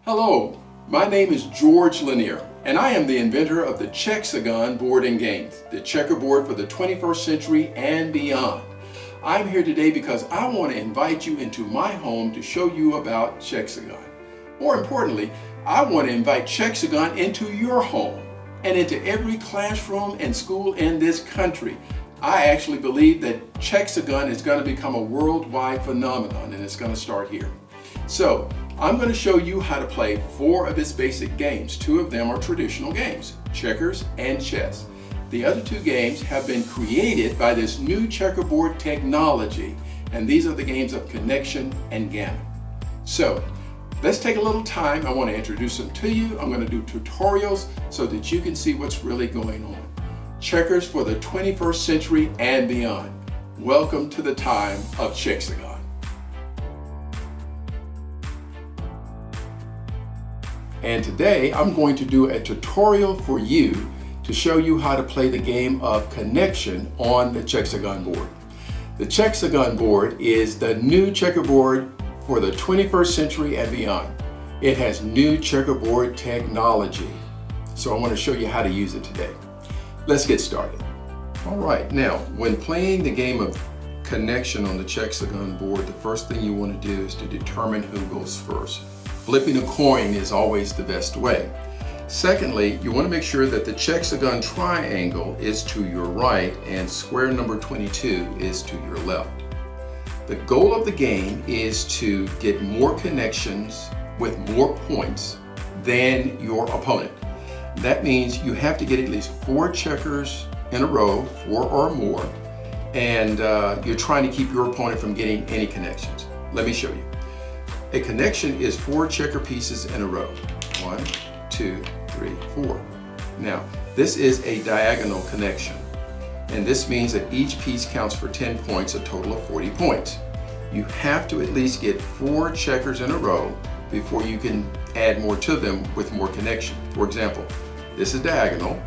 Hello, my name is George Lanier, and I am the inventor of the Chexagon board and games, the checkerboard for the 21st century and beyond. I'm here today because I want to invite you into my home to show you about Chexagon. More importantly, I want to invite Chexagon into your home and into every classroom and school in this country. I actually believe that Chexagon is going to become a worldwide phenomenon, and it's going to start here. So, I'm going to show you how to play 4 of its basic games. 2 of them are traditional games, checkers and chess. The other 2 games have been created by this new checkerboard technology, and these are the games of connection and gammon. So, let's take a little time. I want to introduce them to you. I'm going to do tutorials so that you can see what's really going on. Checkers for the 21st century and beyond. Welcome to the time of Chexagon. And today I'm going to do a tutorial for you to show you how to play the game of connection on the Chexagon board. The Chexagon board is the new checkerboard for the 21st century and beyond. It has new checkerboard technology. So I want to show you how to use it today. Let's get started. All right, now when playing the game of connection on the Chexagon board, the first thing you want to do is to determine who goes first. Flipping a coin is always the best way. Secondly, you want to make sure that the Chexagon triangle is to your right and square number 22 is to your left. The goal of the game is to get more connections with more points than your opponent. That means you have to get at least 4 checkers in a row, 4 or more, and you're trying to keep your opponent from getting any connections. Let me show you. A connection is 4 checker pieces in a row. 1, 2, 3, 4. Now, this is a diagonal connection, and this means that each piece counts for 10 points, a total of 40 points. You have to at least get 4 checkers in a row before you can add more to them with more connection. For example, this is diagonal.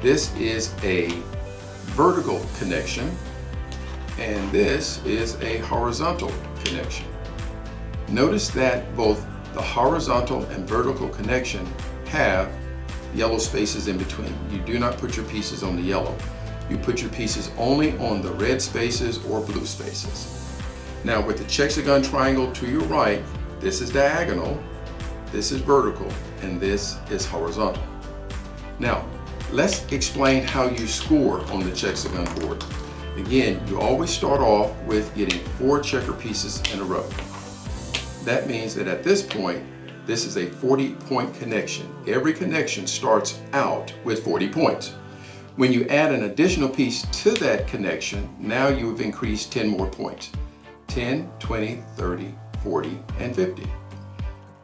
This is a vertical connection, and this is a horizontal connection. Notice that both the horizontal and vertical connection have yellow spaces in between. You do not put your pieces on the yellow. You put your pieces only on the red spaces or blue spaces. Now with the Chexagon triangle to your right, this is diagonal, this is vertical, and this is horizontal. Now, let's explain how you score on the Chexagon board. Again, you always start off with getting 4 checker pieces in a row. That means that at this point, this is a 40-point connection. Every connection starts out with 40 points. When you add an additional piece to that connection, now you've increased 10 more points. 10, 20, 30, 40, and 50.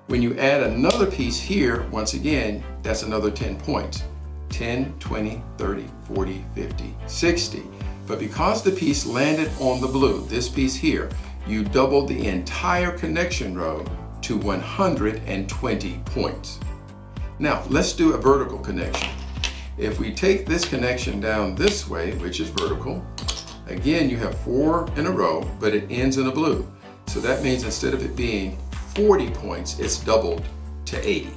When you add another piece here, once again, that's another 10 points. 10, 20, 30, 40, 50, 60. But because the piece landed on the blue, this piece here, you doubled the entire connection row to 120 points. Now, let's do a vertical connection. If we take this connection down this way, which is vertical, again, you have 4 in a row, but it ends in a blue. So that means instead of it being 40 points, it's doubled to 80.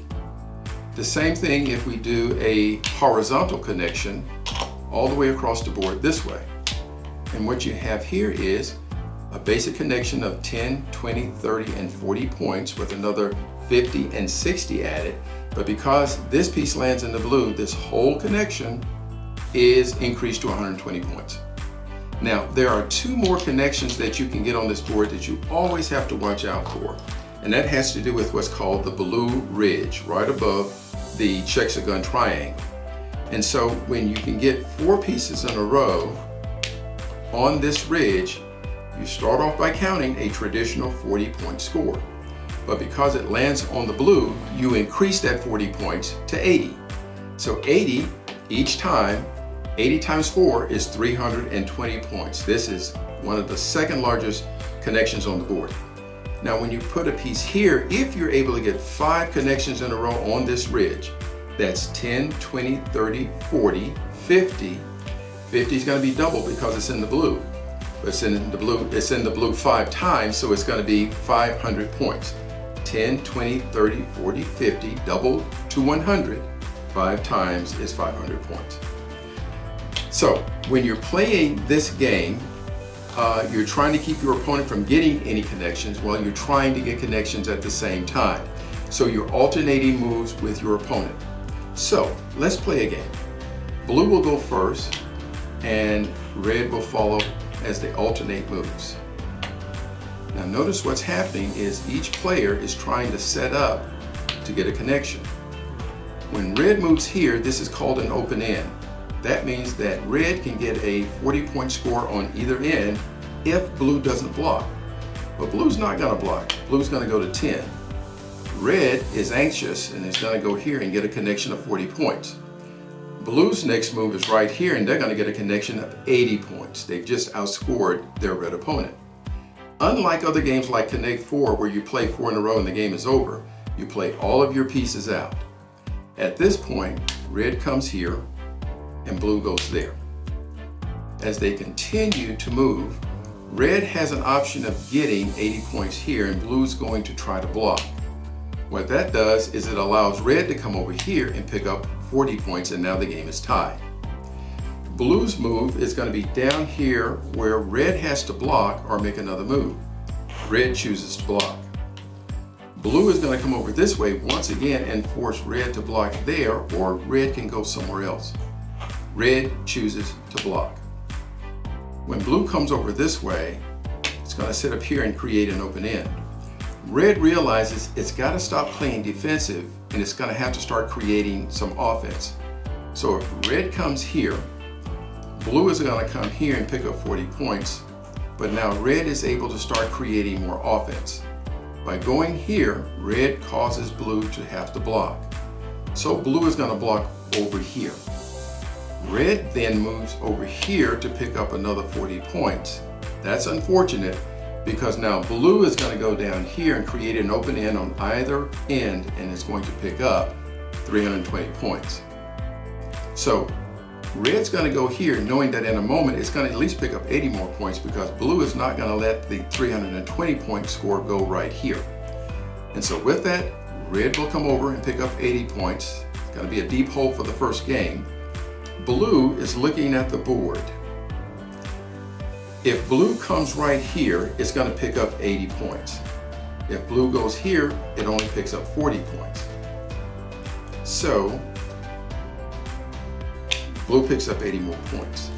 The same thing if we do a horizontal connection all the way across the board this way. And what you have here is a basic connection of 10, 20, 30, and 40 points with another 50 and 60 added. But because this piece lands in the blue, this whole connection is increased to 120 points. Now, there are 2 more connections that you can get on this board that you always have to watch out for. And that has to do with what's called the blue ridge, right above the Chexagon triangle. And so when you can get 4 pieces in a row on this ridge, you start off by counting a traditional 40-point score. But because it lands on the blue, you increase that 40 points to 80. So 80 each time, 80 times 4 is 320 points. This is one of the second largest connections on the board. Now when you put a piece here, if you're able to get 5 connections in a row on this ridge, that's 10, 20, 30, 40, 50. 50 is going to be double because it's in the blue. It's in the blue 5 times, so it's going to be 500 points. 10, 20, 30, 40, 50, double to 100, 5 times is 500 points. So when you're playing this game, you're trying to keep your opponent from getting any connections while you're trying to get connections at the same time. So you're alternating moves with your opponent. So let's play a game. Blue will go first and red will follow as they alternate moves. Now notice what's happening is each player is trying to set up to get a connection. When red moves here, this is called an open end. That means that red can get a 40-point score on either end if blue doesn't block. But blue's not going to block. Blue's going to go to 10. Red is anxious and is going to go here and get a connection of 40 points. Blue's next move is right here and they're going to get a connection of 80 points. They've just outscored their red opponent. Unlike other games like Connect 4 where you play 4 in a row and the game is over, you play all of your pieces out. At this point, red comes here and blue goes there. As they continue to move, red has an option of getting 80 points here and blue's going to try to block. What that does is it allows red to come over here and pick up 40 points and now the game is tied. Blue's move is going to be down here where red has to block or make another move. Red chooses to block. Blue is going to come over this way once again and force red to block there, or red can go somewhere else. Red chooses to block. When blue comes over this way, it's going to sit up here and create an open end. Red realizes it's got to stop playing defensive and it's going to have to start creating some offense. So if red comes here, blue is going to come here and pick up 40 points, but now red is able to start creating more offense. By going here, red causes blue to have to block. So blue is going to block over here. Red then moves over here to pick up another 40 points. That's unfortunate because now blue is going to go down here and create an open end on either end and it's going to pick up 320 points. So red's going to go here knowing that in a moment it's going to at least pick up 80 more points because blue is not going to let the 320 point score go right here. And so with that, red will come over and pick up 80 points. It's going to be a deep hole for the first game. Blue is looking at the board. If blue comes right here, it's going to pick up 80 points. If blue goes here, it only picks up 40 points. So blue picks up 80 more points.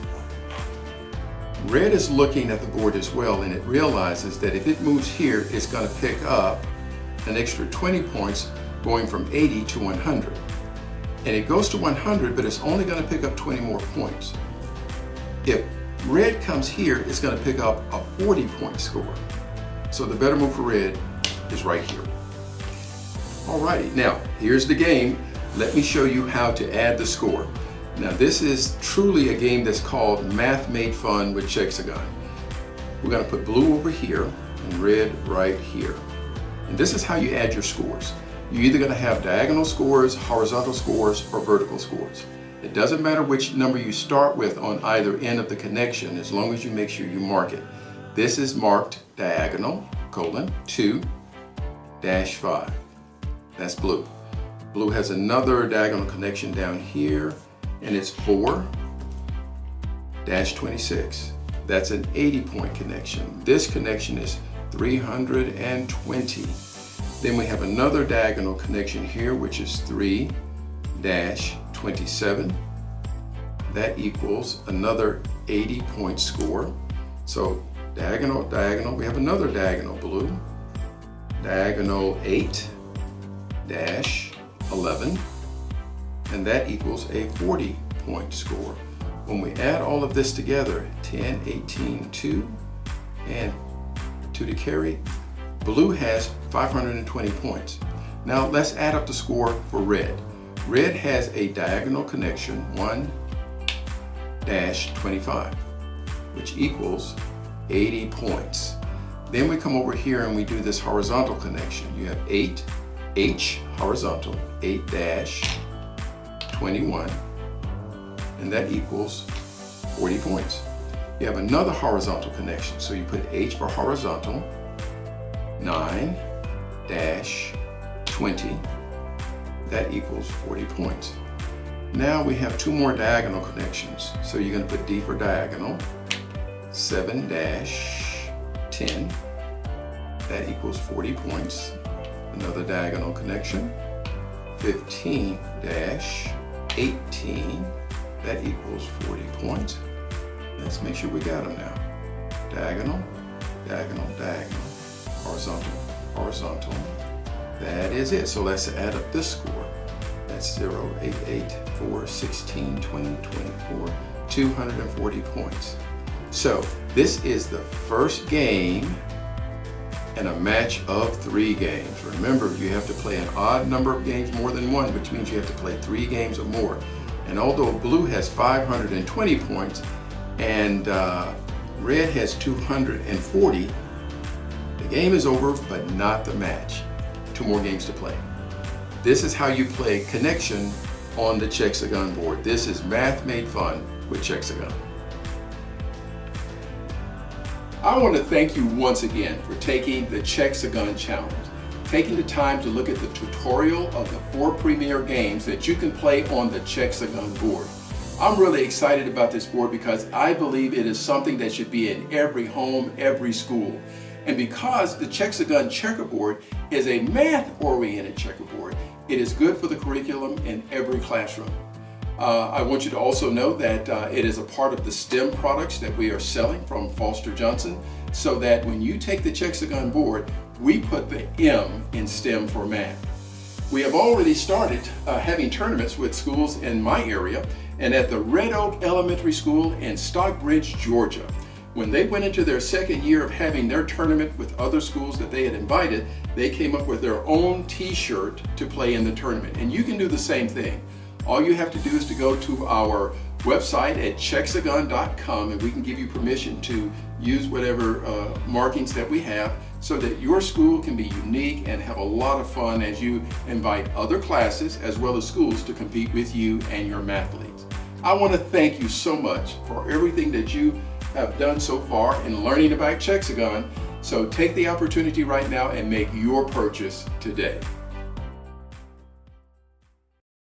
Red is looking at the board as well and it realizes that if it moves here, it's going to pick up an extra 20 points going from 80 to 100. And it goes to 100, but it's only going to pick up 20 more points. If red comes here, it's going to pick up a 40-point score. So the better move for red is right here. Alrighty, now here's the game. Let me show you how to add the score. Now this is truly a game that's called Math Made Fun with Chexagon. We're going to put blue over here and red right here. And this is how you add your scores. You're either going to have diagonal scores, horizontal scores, or vertical scores. It doesn't matter which number you start with on either end of the connection as long as you make sure you mark it. This is marked diagonal, 2-5. That's blue. Blue has another diagonal connection down here and it's 4-26. That's an 80-point connection. This connection is 320. Then we have another diagonal connection here, which is 3-27. That equals another 80-point score. So diagonal, diagonal, we have another diagonal blue. Diagonal 8-11. And that equals a 40-point score. When we add all of this together, 10, 18, 2, and 2 to carry, blue has 520 points. Now let's add up the score for red. Red has a diagonal connection, 1-25, which equals 80 points. Then we come over here and we do this horizontal connection. You have 8H horizontal, 8-21, and that equals 40 points. You have another horizontal connection, so you put H for horizontal, 9-21, dash 20. That equals 40 points. Now we have two more diagonal connections. So you're going to put D for diagonal. 7 dash 10. That equals 40 points. Another diagonal connection. 15 dash 18. That equals 40 points. Let's make sure we got them now. Diagonal, diagonal, diagonal. Horizontal, horizontal. That is it. So let's add up this score. That's 0, 8, 8, 4, 16, 20, 24, 240 points. So this is the first game in a match of 3 games. Remember, you have to play an odd number of games more than one, which means you have to play 3 games or more. And although blue has 520 points and red has 240, the game is over, but not the match. 2 more games to play. This is how you play Connection on the Chexagon board. This is Math Made Fun with Chexagon. I want to thank you once again for taking the Chexagon challenge, taking the time to look at the tutorial of the 4 premier games that you can play on the Chexagon board. I'm really excited about this board because I believe it is something that should be in every home, every school. And because the Chexagon checkerboard is a math-oriented checkerboard, it is good for the curriculum in every classroom. I want you to also know that it is a part of the STEM products that we are selling from Foster Johnson, so that when you take the Chexagon board, we put the M in STEM for math. We have already started having tournaments with schools in my area and at the Red Oak Elementary School in Stockbridge, Georgia. When they went into their 2nd year of having their tournament with other schools that they had invited, they came up with their own t-shirt to play in the tournament. And you can do the same thing. All you have to do is to go to our website at chexagon.com and we can give you permission to use whatever markings that we have so that your school can be unique and have a lot of fun as you invite other classes as well as schools to compete with you and your math leagues. I want to thank you so much for everything that you have done so far in learning about Chexagon. So take the opportunity right now and make your purchase today.